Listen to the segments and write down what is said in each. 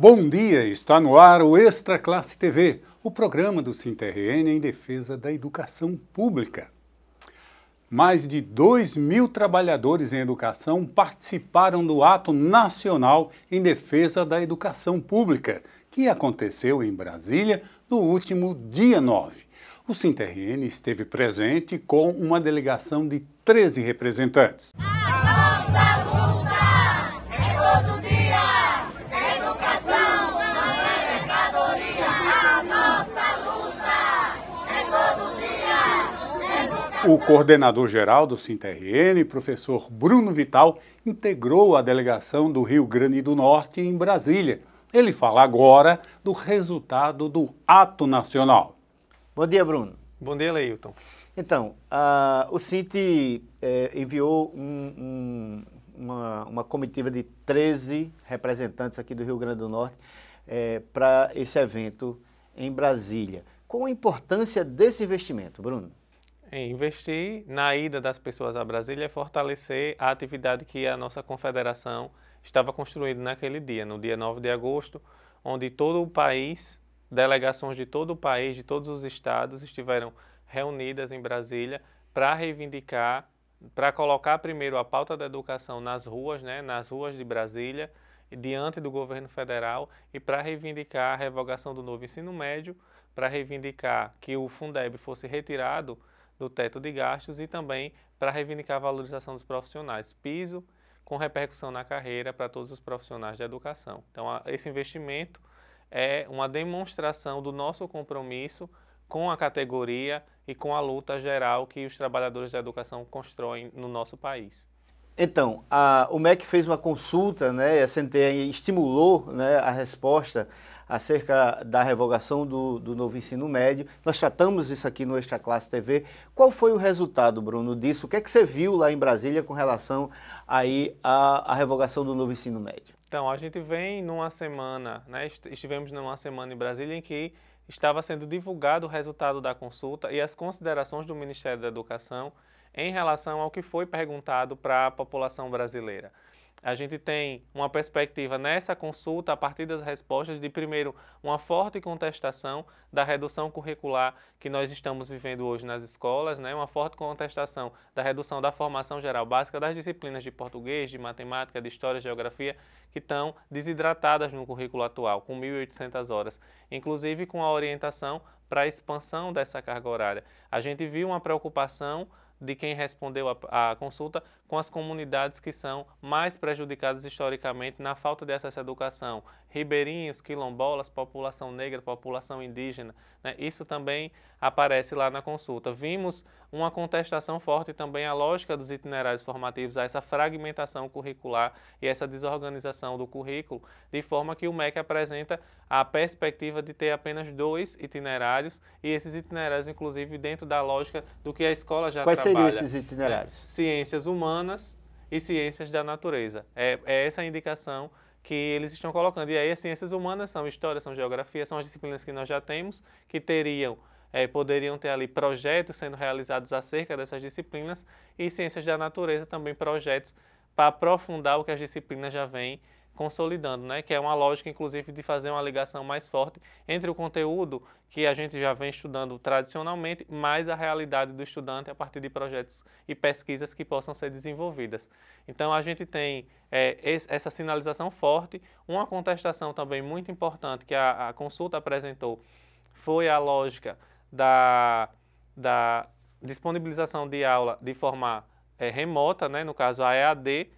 Bom dia, está no ar o Extra Classe TV, o programa do SINTRN em defesa da educação pública. Mais de 2.000 trabalhadores em educação participaram do Ato Nacional em Defesa da Educação Pública, que aconteceu em Brasília no último dia 9. O SINTRN esteve presente com uma delegação de 13 representantes. A nossa luta é todo dia, educação não é mercadoria. A nossa luta é todo dia, educação. O coordenador-geral do SINTRN, professor Bruno Vital, integrou a delegação do Rio Grande do Norte em Brasília. Ele fala agora do resultado do Ato Nacional. Bom dia, Bruno. Bom dia, Leilton. Então, o Sint enviou uma comitiva de 13 representantes aqui do Rio Grande do Norte para esse evento em Brasília. Qual a importância desse investimento, Bruno? Investir na ida das pessoas a Brasília é fortalecer a atividade que a nossa confederação estava construindo naquele dia, no dia 9 de agosto, onde todo o país, delegações de todo o país, de todos os estados, estiveram reunidas em Brasília para reivindicar, para colocar primeiro a pauta da educação nas ruas de Brasília, diante do governo federal, e para reivindicar a revogação do novo ensino médio, para reivindicar que o Fundeb fosse retirado do teto de gastos e também para reivindicar a valorização dos profissionais, piso com repercussão na carreira para todos os profissionais da educação. Então, esse investimento é uma demonstração do nosso compromisso com a categoria e com a luta geral que os trabalhadores da educação constroem no nosso país. Então, o MEC fez uma consulta, né, a CNTE estimulou, né, a resposta acerca da revogação do novo ensino médio. Nós tratamos isso aqui no Extra Classe TV. Qual foi o resultado, Bruno, disso? O que é que você viu lá em Brasília com relação aí à revogação do novo ensino médio? Então, a gente vem numa semana, estivemos numa semana em Brasília em que estava sendo divulgado o resultado da consulta e as considerações do Ministério da Educação em relação ao que foi perguntado para a população brasileira. A gente tem uma perspectiva nessa consulta, a partir das respostas, de primeiro, uma forte contestação da redução curricular que nós estamos vivendo hoje nas escolas, uma forte contestação da redução da formação geral básica das disciplinas de português, de matemática, de história e geografia, que estão desidratadas no currículo atual, com 1.800 horas, inclusive com a orientação para a expansão dessa carga horária. A gente viu uma preocupação de quem respondeu à consulta com as comunidades que são mais prejudicadas historicamente na falta de acesso à educação. Ribeirinhos, quilombolas, população negra, população indígena, Isso também aparece lá na consulta. Vimos uma contestação forte também à lógica dos itinerários formativos, a essa fragmentação curricular e essa desorganização do currículo, de forma que o MEC apresenta a perspectiva de ter apenas 2 itinerários, e esses itinerários, inclusive, dentro da lógica do que a escola já Quais trabalha. seriam esses itinerários? Ciências humanas e ciências da natureza. É essa a indicação que eles estão colocando. E aí as ciências humanas são história, são geografia, são as disciplinas que nós já temos, que poderiam ter ali projetos sendo realizados acerca dessas disciplinas, e ciências da natureza também projetos para aprofundar o que as disciplinas já vêm consolidando, que é uma lógica, inclusive, de fazer uma ligação mais forte entre o conteúdo que a gente já vem estudando tradicionalmente, mais a realidade do estudante a partir de projetos e pesquisas que possam ser desenvolvidas. Então, a gente tem essa sinalização forte. Uma contestação também muito importante que a consulta apresentou foi a lógica da disponibilização de aula de forma remota, no caso a EAD.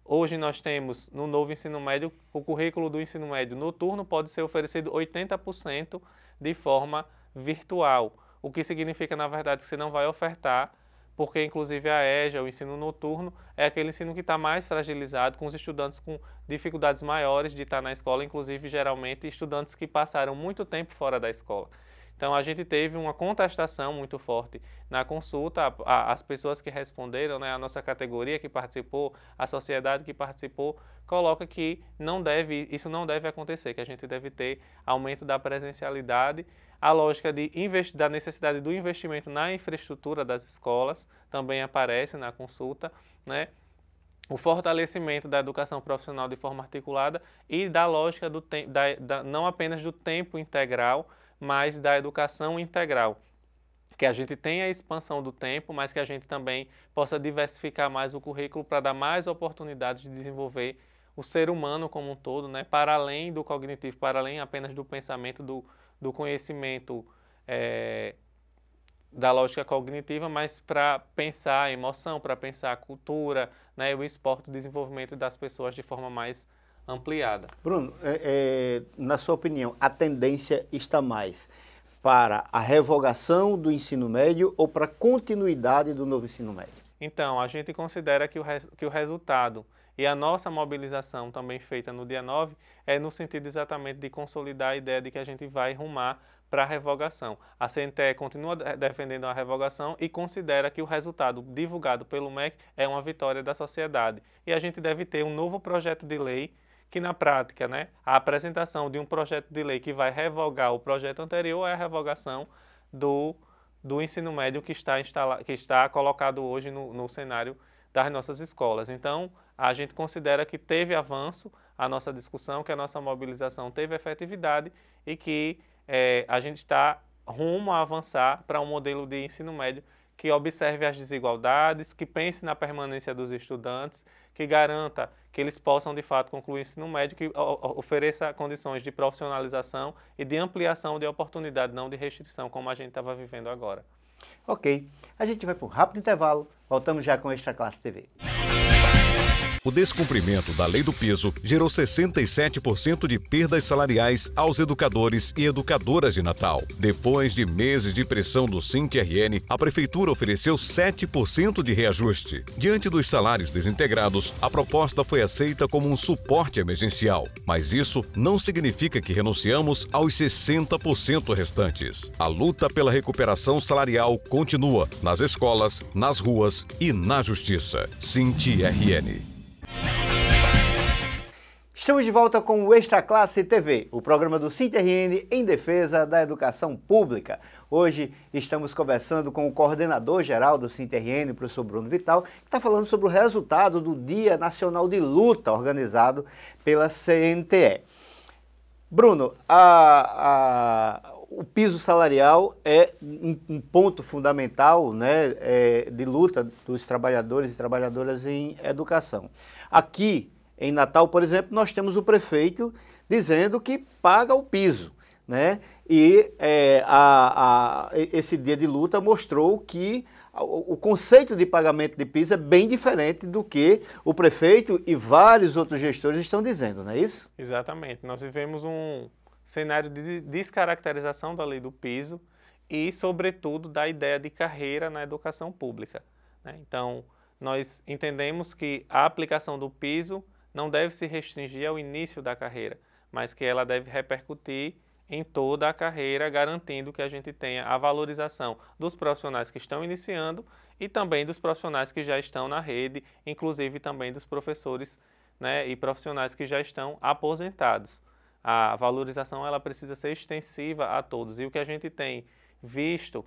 Hoje nós temos, no novo ensino médio, o currículo do ensino médio noturno pode ser oferecido 80% de forma virtual, o que significa, na verdade, que você não vai ofertar, porque, inclusive, a EJA, o ensino noturno, é aquele ensino que está mais fragilizado, com os estudantes com dificuldades maiores de estar na escola, inclusive, geralmente, estudantes que passaram muito tempo fora da escola. Então, a gente teve uma contestação muito forte na consulta. As pessoas que responderam, a nossa categoria que participou, a sociedade que participou, coloca que isso não deve acontecer, que a gente deve ter aumento da presencialidade. A lógica da necessidade do investimento na infraestrutura das escolas também aparece na consulta, o fortalecimento da educação profissional de forma articulada e da lógica do não apenas do tempo integral, mas da educação integral. Que a gente tenha a expansão do tempo, mas que a gente também possa diversificar mais o currículo para dar mais oportunidades de desenvolver o ser humano como um todo, né? Para além do cognitivo, para além apenas do pensamento, do conhecimento da lógica cognitiva, mas para pensar a emoção, para pensar a cultura, né? O esporte, o desenvolvimento das pessoas de forma mais ampliada. Bruno, na sua opinião, a tendência está mais para a revogação do ensino médio ou para a continuidade do novo ensino médio? Então, a gente considera que o resultado e a nossa mobilização também feita no dia 9 é no sentido exatamente de consolidar a ideia de que a gente vai rumar para a revogação. A CNTE continua defendendo a revogação e considera que o resultado divulgado pelo MEC é uma vitória da sociedade. E a gente deve ter um novo projeto de lei que na prática, né, a apresentação de um projeto de lei que vai revogar o projeto anterior é a revogação do ensino médio que está colocado hoje no cenário das nossas escolas. Então, a gente considera que teve avanço a nossa discussão, que a nossa mobilização teve efetividade e que a gente está rumo a avançar para um modelo de ensino médio que observe as desigualdades, que pense na permanência dos estudantes, que garanta que eles possam, de fato, concluir o ensino médio, que ofereça condições de profissionalização e de ampliação de oportunidade, não de restrição, como a gente estava vivendo agora. Ok. A gente vai para um rápido intervalo. Voltamos já com o Extra Classe TV. O descumprimento da lei do piso gerou 67% de perdas salariais aos educadores e educadoras de Natal. Depois de meses de pressão do SINT-RN, a Prefeitura ofereceu 7% de reajuste. Diante dos salários desintegrados, a proposta foi aceita como um suporte emergencial. Mas isso não significa que renunciamos aos 60% restantes. A luta pela recuperação salarial continua nas escolas, nas ruas e na Justiça. SINT-RN. Estamos de volta com o Extra Classe TV, o programa do SINT-RN em defesa da educação pública. Hoje estamos conversando com o coordenador-geral do SINT-RN, o professor Bruno Vital, que está falando sobre o resultado do Dia Nacional de Luta, organizado pela CNTE. Bruno, o piso salarial é um ponto fundamental, né, de luta dos trabalhadores e trabalhadoras em educação. Aqui em Natal, por exemplo, nós temos o prefeito dizendo que paga o piso, né? E esse dia de luta mostrou que o conceito de pagamento de piso é bem diferente do que o prefeito e vários outros gestores estão dizendo, não é isso? Exatamente. Nós vivemos um cenário de descaracterização da lei do piso e, sobretudo, da ideia de carreira na educação pública, né? Então, nós entendemos que a aplicação do piso não deve se restringir ao início da carreira, mas que ela deve repercutir em toda a carreira, garantindo que a gente tenha a valorização dos profissionais que estão iniciando e também dos profissionais que já estão na rede, inclusive também dos professores, né, e profissionais que já estão aposentados. A valorização ela precisa ser extensiva a todos. E o que a gente tem visto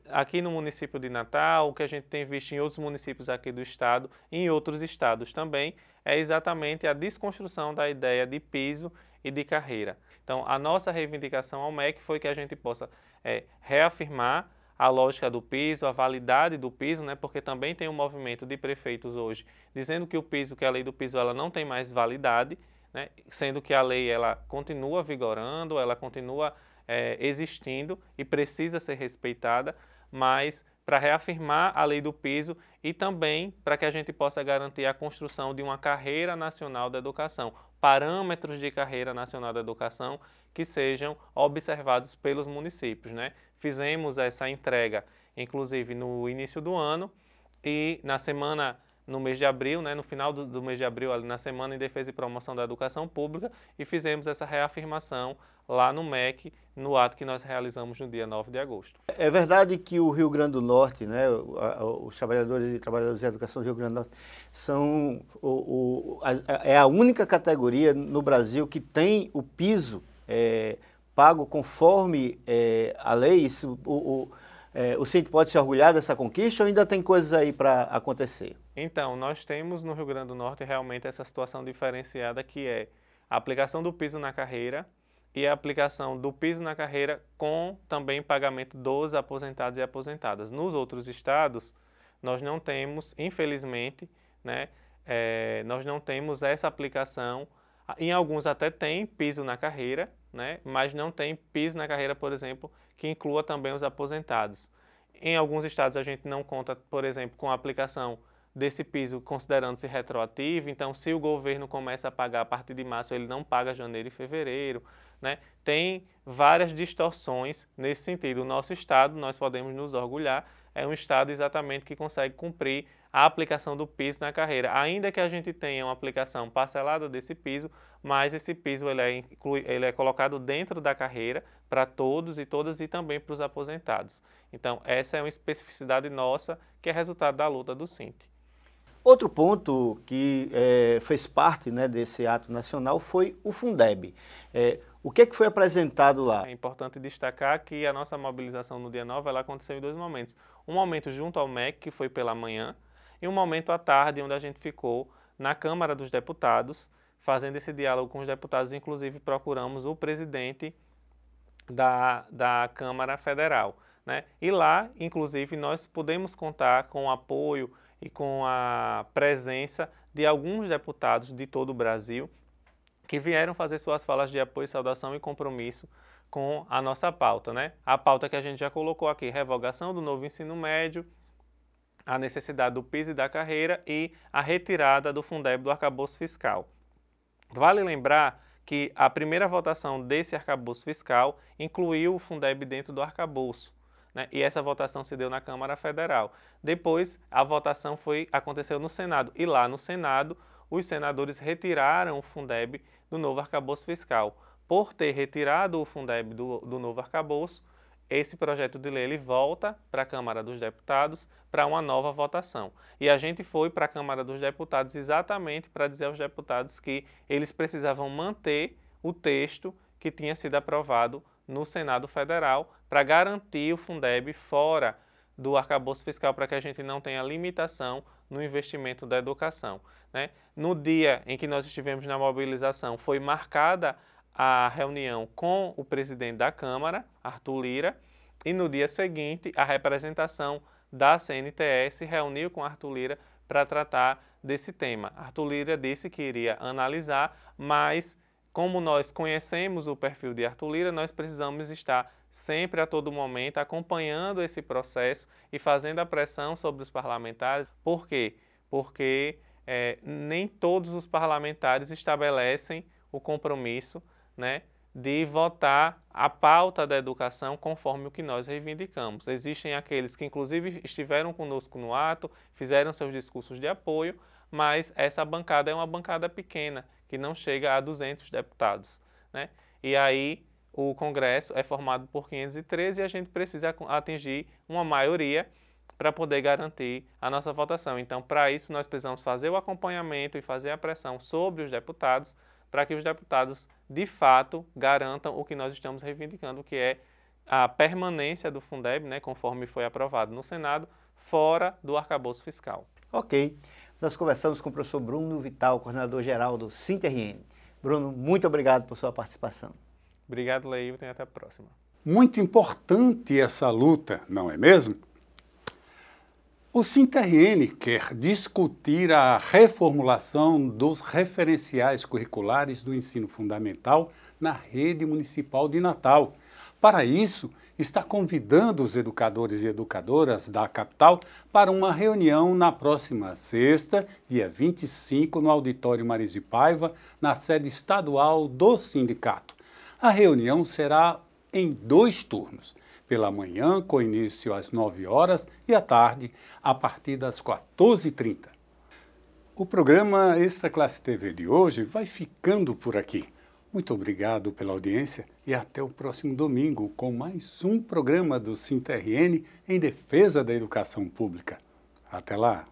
aqui no município de Natal, o que a gente tem visto em outros municípios aqui do estado e em outros estados também, é exatamente a desconstrução da ideia de piso e de carreira. Então, a nossa reivindicação ao MEC foi que a gente possa reafirmar a lógica do piso, a validade do piso, né? Porque também tem um movimento de prefeitos hoje dizendo que o piso, que a lei do piso, ela não tem mais validade, né? Sendo que a lei ela continua vigorando, ela continua existindo e precisa ser respeitada, mas para reafirmar a lei do piso e também para que a gente possa garantir a construção de uma carreira nacional da educação, parâmetros de carreira nacional da educação que sejam observados pelos municípios, né? Fizemos essa entrega, inclusive, no início do ano e na semana, no mês de abril, né, no final do mês de abril, ali na Semana em Defesa e Promoção da Educação Pública, e fizemos essa reafirmação lá no MEC, no ato que nós realizamos no dia 9 de agosto. É verdade que o Rio Grande do Norte, né, os trabalhadores e trabalhadoras de educação do Rio Grande do Norte, são é a única categoria no Brasil que tem o piso pago conforme a lei? Isso, o SINT pode se orgulhar dessa conquista ou ainda tem coisas aí para acontecer? Então, nós temos no Rio Grande do Norte realmente essa situação diferenciada que é a aplicação do piso na carreira e a aplicação do piso na carreira com também pagamento dos aposentados e aposentadas. Nos outros estados, nós não temos, infelizmente, né, nós não temos essa aplicação. Em alguns até tem piso na carreira, né, mas não tem piso na carreira, por exemplo, que inclua também os aposentados. Em alguns estados a gente não conta, por exemplo, com a aplicação desse piso considerando-se retroativo, então se o governo começa a pagar a partir de março, ele não paga janeiro e fevereiro, né? Tem várias distorções nesse sentido. O nosso estado, nós podemos nos orgulhar, é um estado exatamente que consegue cumprir a aplicação do piso na carreira, ainda que a gente tenha uma aplicação parcelada desse piso, mas esse piso ele é colocado dentro da carreira para todos e todas e também para os aposentados. Então, essa é uma especificidade nossa que é resultado da luta do Sint. Outro ponto que fez parte, né, desse ato nacional foi o Fundeb. O que foi apresentado lá? É importante destacar que a nossa mobilização no dia 9 ela aconteceu em dois momentos. Um momento junto ao MEC, que foi pela manhã, e um momento à tarde, onde a gente ficou na Câmara dos Deputados, fazendo esse diálogo com os deputados, inclusive procuramos o presidente da Câmara Federal, né? E lá, inclusive, nós pudemos contar com o apoio e com a presença de alguns deputados de todo o Brasil que vieram fazer suas falas de apoio, saudação e compromisso com a nossa pauta, né? A pauta que a gente já colocou aqui, revogação do novo ensino médio, a necessidade do piso e da carreira e a retirada do Fundeb do arcabouço fiscal. Vale lembrar que a primeira votação desse arcabouço fiscal incluiu o Fundeb dentro do arcabouço, né? E essa votação se deu na Câmara Federal. Depois, a votação aconteceu no Senado. E lá no Senado, os senadores retiraram o Fundeb do novo arcabouço fiscal. Por ter retirado o Fundeb do novo arcabouço, esse projeto de lei ele volta para a Câmara dos Deputados para uma nova votação. E a gente foi para a Câmara dos Deputados exatamente para dizer aos deputados que eles precisavam manter o texto que tinha sido aprovado no Senado Federal para garantir o Fundeb fora do arcabouço fiscal para que a gente não tenha limitação no investimento da educação, né? No dia em que nós estivemos na mobilização, foi marcada a reunião com o presidente da Câmara, Arthur Lira, e no dia seguinte a representação da CNTE se reuniu com Arthur Lira para tratar desse tema. Arthur Lira disse que iria analisar, mas como nós conhecemos o perfil de Arthur Lira, nós precisamos estar sempre a todo momento acompanhando esse processo e fazendo a pressão sobre os parlamentares. Por quê? Porque nem todos os parlamentares estabelecem o compromisso, né, de votar a pauta da educação conforme o que nós reivindicamos. Existem aqueles que inclusive estiveram conosco no ato, fizeram seus discursos de apoio, mas essa bancada é uma bancada pequena, que não chega a 200 deputados, né? E aí o Congresso é formado por 513 e a gente precisa atingir uma maioria para poder garantir a nossa votação. Então, para isso, nós precisamos fazer o acompanhamento e fazer a pressão sobre os deputados, para que os deputados, de fato, garantam o que nós estamos reivindicando, que é a permanência do Fundeb, né, conforme foi aprovado no Senado, fora do arcabouço fiscal. Ok. Nós conversamos com o professor Bruno Vital, coordenador-geral do Sint-RN. Bruno, muito obrigado por sua participação. Obrigado, Leilton, e até a próxima. Muito importante essa luta, não é mesmo? O Sint-RN quer discutir a reformulação dos referenciais curriculares do ensino fundamental na rede municipal de Natal. Para isso, está convidando os educadores e educadoras da capital para uma reunião na próxima sexta, dia 25, no Auditório Maris de Paiva, na sede estadual do sindicato. A reunião será em 2 turnos. Pela manhã, com início às 9 horas, e à tarde, a partir das 14h30. O programa Extra Classe TV de hoje vai ficando por aqui. Muito obrigado pela audiência e até o próximo domingo com mais um programa do Sint-RN em defesa da educação pública. Até lá!